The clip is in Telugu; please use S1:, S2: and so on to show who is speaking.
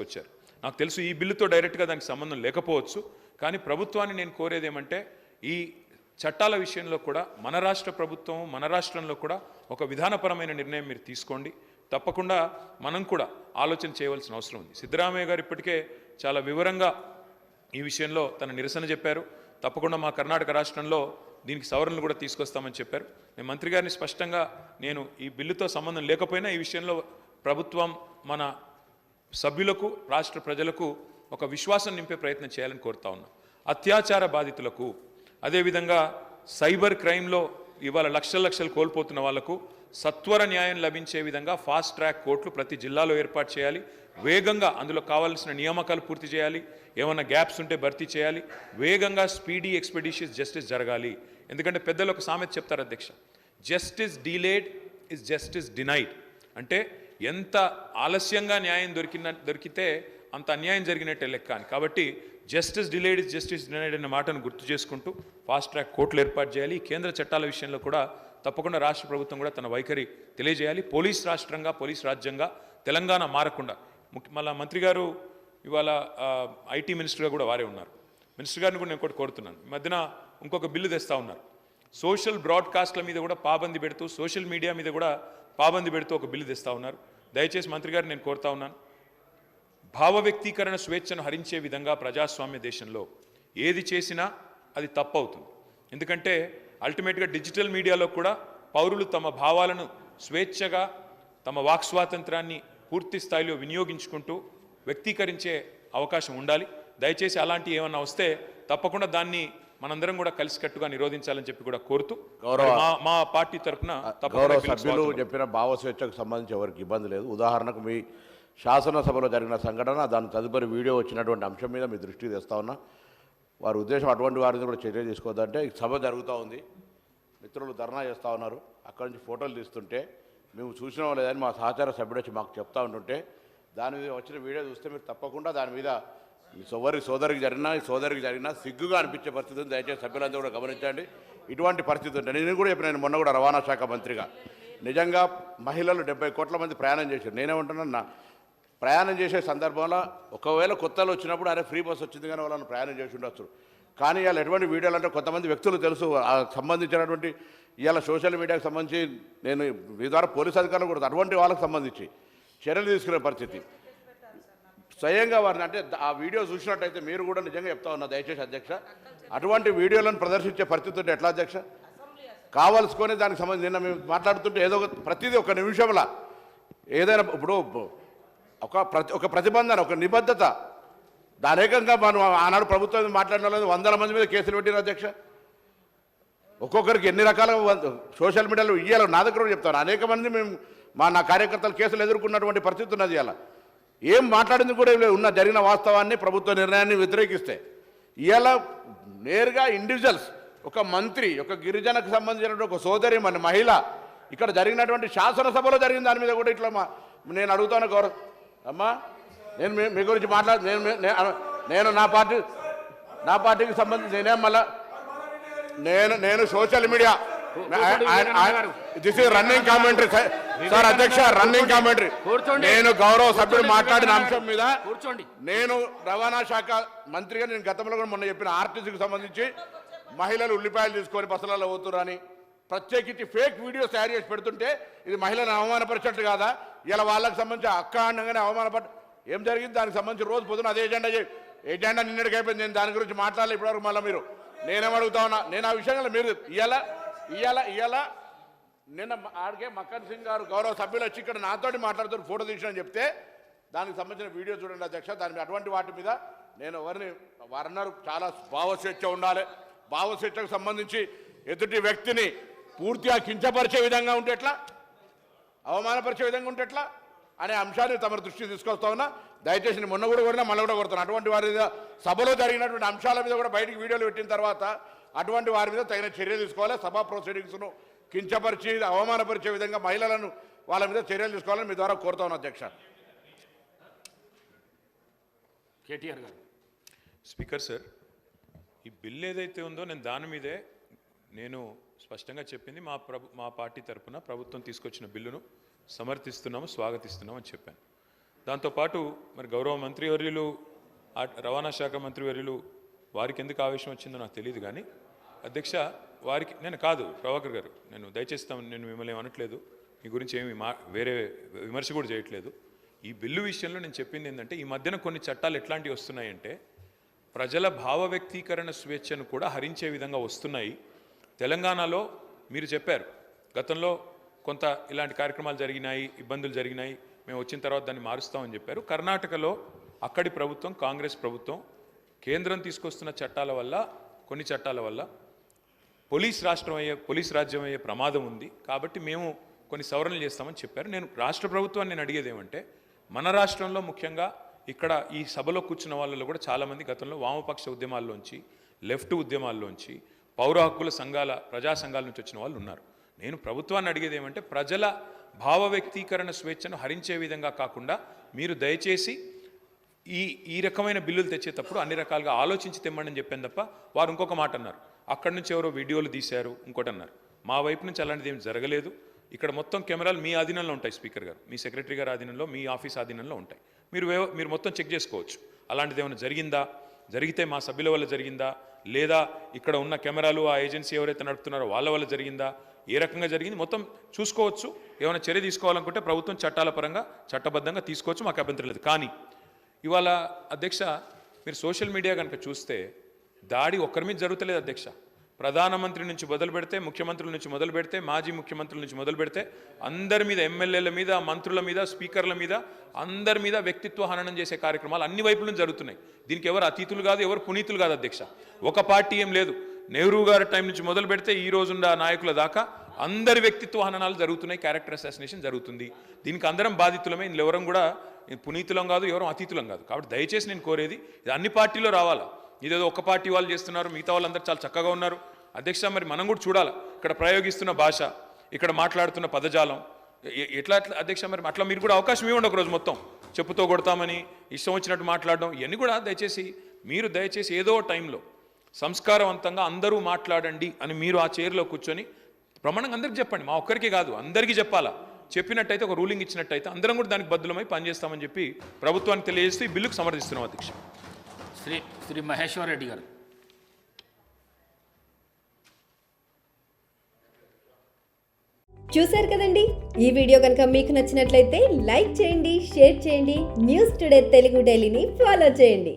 S1: వచ్చారు. నాకు తెలుసు ఈ బిల్లుతో డైరెక్ట్గా దానికి సంబంధం లేకపోవచ్చు, కానీ ప్రభుత్వాన్ని నేను కోరేది ఏమంటే ఈ చట్టాల విషయంలో కూడా మన రాష్ట్ర ప్రభుత్వం మన రాష్ట్రంలో కూడా ఒక విధానపరమైన నిర్ణయం మీరు తీసుకోండి. తప్పకుండా మనం కూడా ఆలోచన చేయవలసిన అవసరం ఉంది. సిద్ధరామయ్య గారు ఇప్పటికే చాలా వివరంగా ఈ విషయంలో తన నిరసన చెప్పారు. తప్పకుండా మా కర్ణాటక రాష్ట్రంలో దీనికి సవరణలు కూడా తీసుకొస్తామని చెప్పారు. నేను మంత్రి గారిని స్పష్టంగా నేను ఈ బిల్లుతో సంబంధం లేకపోయినా ఈ విషయంలో ప్రభుత్వం మన సభ్యులకు రాష్ట్ర ప్రజలకు ఒక విశ్వాసం నింపే ప్రయత్నం చేయాలని కోరుతా ఉన్నాం. అత్యాచార బాధితులకు, అదేవిధంగా సైబర్ క్రైమ్లో ఇవాళ లక్షలు కోల్పోతున్న వాళ్లకు సత్వర న్యాయం లభించే విధంగా ఫాస్ట్ ట్రాక్ కోర్టులు ప్రతి జిల్లాలో ఏర్పాటు చేయాలి. వేగంగా అందులో కావాల్సిన నియామకాలు పూర్తి చేయాలి. ఏమైనా గ్యాప్స్ ఉంటే భర్తీ చేయాలి. వేగంగా స్పీడీ ఎక్స్పెడిషియస్ జస్టిస్ జరగాలి. ఎందుకంటే పెద్దలు ఒక సామెత చెప్తారు అధ్యక్ష, justice delayed is justice denied. అంటే ఎంత ఆలస్యంగా న్యాయం దొరికితే అంత అన్యాయం జరిగినట్టే లెక్క అని. కాబట్టి justice delayed is justice denied అనే మాటను గుర్తు చేసుకుంటూ ఫాస్ట్ ట్రాక్ కోర్టులు ఏర్పాటు చేయాలి. కేంద్ర చట్టాల విషయంలో కూడా తప్పకుండా రాష్ట్ర ప్రభుత్వం కూడా తన వైఖరి తెలియజేయాలి. పోలీస్ రాష్ట్రంగా, పోలీస్ రాజ్యంగా తెలంగాణ మారకుండా మళ్ళీ మంత్రి గారు ఇవాళ ఐటీ మినిస్టర్గా కూడా వారే ఉన్నారు. మినిస్టర్ గారిని కూడా నేను ఒకటి కోరుతున్నాను. ఈ మధ్యన ఇంకొక బిల్లు తెస్తూ ఉన్నారు. సోషల్ బ్రాడ్కాస్ట్ల మీద కూడా పాబంది పెడుతూ, సోషల్ మీడియా మీద కూడా పాబంది పెడుతూ ఒక బిల్లు తెస్తూ ఉన్నారు. దయచేసి మంత్రి గారిని నేను కోరుతా ఉన్నాను, భావ వ్యక్తీకరణ స్వేచ్ఛను హరించే విధంగా ప్రజాస్వామ్య దేశంలో ఏది చేసినా అది తప్పవుతుంది. ఎందుకంటే అల్టిమేట్గా డిజిటల్ మీడియాలో కూడా పౌరులు తమ భావాలను స్వేచ్ఛగా తమ వాక్ స్వాతంత్రాన్ని పూర్తి స్థాయిలో వినియోగించుకుంటూ వ్యక్తీకరించే అవకాశం ఉండాలి. దయచేసి అలాంటి ఏమన్నా వస్తే తప్పకుండా దాన్ని మనందరం కూడా కలిసికట్టుగా నిరోధించాలని చెప్పి కూడా కోరుతూ మా పార్టీ తరఫున
S2: సభ్యులు చెప్పిన భావ స్వేచ్ఛకు సంబంధించి ఎవరికి ఇబ్బంది లేదు. ఉదాహరణకు మీ శాసనసభలో జరిగిన సంఘటన, దాని తదుపరి వీడియో వచ్చినటువంటి అంశం మీద మీ దృష్టికి తెస్తా ఉన్నా. వారి ఉద్దేశం అటువంటి వారిని కూడా చర్య తీసుకోవద్దంటే, సభ జరుగుతూ ఉంది, మిత్రులు ధర్నా చేస్తూ ఉన్నారు, అక్కడి నుంచి ఫోటోలు తీస్తుంటే మేము చూసినా లేదని మా సహచార సభ్యుడు వచ్చి మాకు చెప్తా ఉంటుంటే దాని మీద వచ్చిన వీడియో చూస్తే మీరు తప్పకుండా దాని మీద సోదరికి జరిగినా సిగ్గుగా అనిపించే పరిస్థితి ఉంది. దయచేసి సభ్యులందరూ కూడా గమనించండి. ఇటువంటి పరిస్థితి ఉంటే నేను కూడా చెప్పిన, మొన్న కూడా రవాణా శాఖ మంత్రిగా నిజంగా మహిళలు 70 కోట్ల మంది ప్రయాణం చేశారు. నేనేమంటున్నా, ప్రయాణం చేసే సందర్భంలో ఒకవేళ కొత్తలో వచ్చినప్పుడు అరే ఫ్రీ బస్ వచ్చింది కానీ వాళ్ళని ప్రయాణం చేసి ఉండొచ్చు. కానీ ఇవాళ ఎటువంటి వీడియోలు అంటే కొంతమంది వ్యక్తులు తెలుసు సంబంధించినటువంటి ఇవాళ సోషల్ మీడియాకు సంబంధించి నేను మీ ద్వారా పోలీసు అధికారులు కూడా అటువంటి వాళ్ళకి సంబంధించి చర్యలు తీసుకునే పరిస్థితి స్వయంగా వారిని, అంటే ఆ వీడియో చూసినట్టయితే మీరు కూడా నిజంగా చెప్తా ఉన్నా దయచేసి అధ్యక్ష, అటువంటి వీడియోలను ప్రదర్శించే పరిస్థితి ఉంటే ఎట్లా అధ్యక్ష? కావాల్సుకొని దానికి సంబంధించి నిన్న మేము మాట్లాడుతుంటే ఏదో ప్రతిదీ ఒక నిమిషంలో ఏదైనా ఇప్పుడు ఒక ప్రతిబంధన, ఒక నిబద్ధత, దానేకంగా మనం ఆనాడు ప్రభుత్వం మాట్లాడిన 100 మంది మీద కేసులు పెట్టిన అధ్యక్ష. ఒక్కొక్కరికి ఎన్ని రకాలుగా సోషల్ మీడియాలో ఇయ్యాలి. నా దగ్గర కూడా చెప్తాను, అనేక మంది మేము నా కార్యకర్తలు కేసులు ఎదుర్కొన్నటువంటి పరిస్థితి ఉన్నది. ఇవాళ ఏం మాట్లాడింది కూడా ఉన్న జరిగిన వాస్తవాన్ని, ప్రభుత్వ నిర్ణయాన్ని వ్యతిరేకిస్తే ఇవాళ నేరుగా ఇండివిజువల్స్, ఒక మంత్రి, ఒక గిరిజనకు సంబంధించినటువంటి ఒక సోదరి, మన మహిళ, ఇక్కడ జరిగినటువంటి శాసనసభలో జరిగిన దాని మీద కూడా ఇట్లా నేను అడుగుతాను గౌరవ్ అమ్మా, నేను మీ గురించి నేను నా పార్టీకి సంబంధించి నేనేం మళ్ళా నేను social media this is running commentary sir అధ్యక్ష, రన్నింగ్ కామెంటరీ. నేను గౌరవ సభ్యులు మాట్లాడిన అంశం మీద నేను రవాణా శాఖ మంత్రిగా నేను గతంలో కూడా మొన్న చెప్పిన ఆర్టీసీకి సంబంధించి మహిళలు ఉల్లిపాయలు తీసుకొని బస్సులలో పోతురని ప్రత్యేకించి ఫేక్ వీడియోస్ తయారు చేసి పెడుతుంటే ఇది మహిళలను అవమానపరిచినట్టు కాదా? ఇలా వాళ్ళకి సంబంధించి అక్క అనగానే ఏం జరిగింది? దానికి సంబంధించి రోజు పొద్దున అదే ఎజెండా నిన్నటికి అయిపోయింది. నేను దాని గురించి మాట్లాడాలి ఇప్పటివరకు. మళ్ళీ మీరు నేనేమడుగుతా ఉన్నా, నేను ఆ విషయంలో మీరు ఇవాళ నిన్న ఆడికే మక్కన్ సింగ్ గారు గౌరవ సభ్యులు వచ్చి ఇక్కడ నాతోటి మాట్లాడుతూ ఫోటో తీసినని చెప్తే దానికి సంబంధించిన వీడియో చూడండి అధ్యక్ష. దాని అటువంటి వాటి మీద నేను వారన్నారు చాలా భావస్వేచ్ఛ ఉండాలి, భావస్వేచ్ఛకు సంబంధించి ఎదుటి వ్యక్తిని పూర్తిగా కించపరిచే విధంగా ఉంటే ఎట్లా, అవమానపరిచే విధంగా ఉంటే ఎట్లా అనే అంశాన్ని తమ దృష్టికి తీసుకొస్తా ఉన్నా. దయచేసి మొన్న కూడా కొడినా మళ్ళీ కూడా కొడుతున్నాను. అటువంటి వారి మీద సభలో జరిగినటువంటి అంశాల మీద కూడా బయటికి వీడియోలు పెట్టిన తర్వాత అటువంటి వారి మీద తగిన చర్య తీసుకోవాలి. సభా ప్రొసీడింగ్స్ను కించపరిచి అవమానపరిచే విధంగా మహిళలను వాళ్ళ మీద చర్యలు తీసుకోవాలని మీ ద్వారా కోరుతా ఉన్నా అధ్యక్ష.
S1: కేటీఆర్ గారు. స్పీకర్ సార్, ఈ బిల్ ఏదైతే ఉందో నేను దాని మీదే నేను స్పష్టంగా చెప్పింది, మా పార్టీ తరఫున ప్రభుత్వం తీసుకొచ్చిన బిల్లును సమర్థిస్తున్నాము, స్వాగతిస్తున్నాము అని చెప్పాను. దాంతోపాటు మరి గౌరవ మంత్రివర్యులు రవాణా శాఖ మంత్రివర్యులు వారికి ఎందుకు ఆవేశం వచ్చిందో నాకు తెలియదు కానీ అధ్యక్ష వారికి నేను కాదు ప్రభాకర్ గారు నేను దయచేస్తాను నేను మిమ్మల్ని అనట్లేదు మీ గురించి ఏమి వేరే విమర్శ కూడా చేయట్లేదు ఈ బిల్లు విషయంలో నేను చెప్పింది ఏంటంటే ఈ మధ్యన కొన్ని చట్టాలు ఎట్లాంటివి వస్తున్నాయంటే ప్రజల భావ వ్యక్తీకరణ స్వేచ్ఛను కూడా హరించే విధంగా వస్తున్నాయి తెలంగాణలో మీరు చెప్పారు గతంలో కొంత ఇలాంటి కార్యక్రమాలు జరిగినాయి ఇబ్బందులు జరిగినాయి మేము వచ్చిన తర్వాత దాన్ని మారుస్తామని చెప్పారు కర్ణాటకలో అక్కడి ప్రభుత్వం కాంగ్రెస్ ప్రభుత్వం కేంద్రం తీసుకొస్తున్న చట్టాల వల్ల కొన్ని చట్టాల వల్ల పోలీస్ రాజ్యం అయ్యే ప్రమాదం ఉంది కాబట్టి మేము కొన్ని సవరణలు చేస్తామని చెప్పారు నేను రాష్ట్ర ప్రభుత్వాన్ని నేను అడిగేది ఏమంటే మన రాష్ట్రంలో ముఖ్యంగా ఇక్కడ ఈ సభలో కూర్చున్న వాళ్ళలో కూడా చాలామంది గతంలో వామపక్ష ఉద్యమాల్లోంచి లెఫ్ట్ ఉద్యమాల్లోంచి పౌర హక్కుల సంఘాల ప్రజా సంఘాల నుంచి వచ్చిన వాళ్ళు ఉన్నారు నేను ప్రభుత్వాన్ని అడిగేది ఏమంటే ప్రజల భావ వ్యక్తీకరణ స్వేచ్ఛను హరించే విధంగా కాకుండా మీరు దయచేసి ఈ రకమైన బిల్లులు తెచ్చేటప్పుడు అన్ని రకాలుగా ఆలోచించి తెమ్మని చెప్పాను తప్ప వారు ఇంకొక మాట అన్నారు అక్కడి నుంచి ఎవరో వీడియోలు తీశారు ఇంకోటి అన్నారు మా వైపు నుంచి అలాంటిది ఏం జరగలేదు ఇక్కడ మొత్తం కెమెరాలు మీ ఆధీనంలో ఉంటాయి స్పీకర్ గారు మీ సెక్రటరీ గారి ఆధీనంలో మీ ఆఫీస్ ఆధీనంలో ఉంటాయి మీరు మొత్తం చెక్ చేసుకోవచ్చు అలాంటిది ఏమైనా జరిగిందా జరిగితే మా సభ్యుల వల్ల జరిగిందా లేదా ఇక్కడ ఉన్న కెమెరాలు ఆ ఏజెన్సీ ఎవరైతే నడుపుతున్నారో వాళ్ళ వల్ల జరిగిందా ఏ రకంగా జరిగింది మొత్తం చూసుకోవచ్చు ఏమైనా చర్య తీసుకోవాలనుకుంటే ప్రభుత్వం చట్టాల పరంగా చట్టబద్ధంగా తీసుకోవచ్చు మాకు అభ్యంతరం లేదు కానీ ఇవాళ అధ్యక్ష మీరు సోషల్ మీడియా కనుక చూస్తే దాడి ఒక్కరి మీద జరుగుతలేదు అధ్యక్ష ప్రధానమంత్రి నుంచి మొదలు పెడితే ముఖ్యమంత్రుల నుంచి మొదలు పెడితే మాజీ ముఖ్యమంత్రుల నుంచి మొదలు పెడితే అందరి మీద ఎమ్మెల్యేల మీద మంత్రుల మీద స్పీకర్ల మీద అందరి మీద వ్యక్తిత్వ హననం చేసే కార్యక్రమాలు అన్ని వైపుల నుంచి జరుగుతున్నాయి దీనికి ఎవరు అతీతులు కాదు ఎవరు పునీతులు కాదు అధ్యక్ష ఒక పార్టీ ఏం లేదు నెహ్రూ గారి టైం నుంచి మొదలు పెడితే ఈ రోజున్న నాయకుల దాకా అందరి వ్యక్తిత్వ హననాలు జరుగుతున్నాయి క్యారెక్టర్ అసాసినేషన్ జరుగుతుంది దీనికి అందరం బాధితులమే ఇందులో ఎవరం కూడా పునీతులం కాదు ఎవరం అతీతులం కాదు కాబట్టి దయచేసి నేను కోరేది ఇది అన్ని పార్టీలో రావాలా ఇదేదో ఒక పార్టీ వాళ్ళు చేస్తున్నారు మిగతా వాళ్ళందరూ చాలా చక్కగా ఉన్నారు అధ్యక్ష మరి మనం కూడా చూడాలి ఇక్కడ ప్రయోగిస్తున్న భాష ఇక్కడ మాట్లాడుతున్న పదజాలం ఎట్లా అధ్యక్ష మరి అట్లా మీరు కూడా అవకాశం ఇవ్వండి ఒకరోజు మొత్తం చెప్పుతో కొడతామని ఇష్టం వచ్చినట్టు మాట్లాడడం ఇవన్నీ కూడా దయచేసి ఏదో టైంలో సంస్కారవంతంగా అందరూ మాట్లాడండి అని మీరు ఆ చైర్లో కూర్చొని ప్రమాణంగా అందరికీ చెప్పండి మా ఒక్కరికి కాదు అందరికీ చెప్పాలా చెప్పినట్టయితే ఒక రూలింగ్ ఇచ్చినట్టయితే అందరం కూడా దానికి బద్దులమై పనిచేస్తామని చెప్పి ప్రభుత్వానికి తెలియజేస్తూ ఈ బిల్లుకు సమర్థిస్తున్నాం అధ్యక్ష
S3: శ్రీ మహేశ్వర్ రెడ్డి గారు
S4: చూశారు కదండి ఈ వీడియో కనుక మీకు నచ్చినట్లయితే లైక్ చేయండి షేర్ చేయండి న్యూస్ టుడే తెలుగు డైలీని ఫాలో చేయండి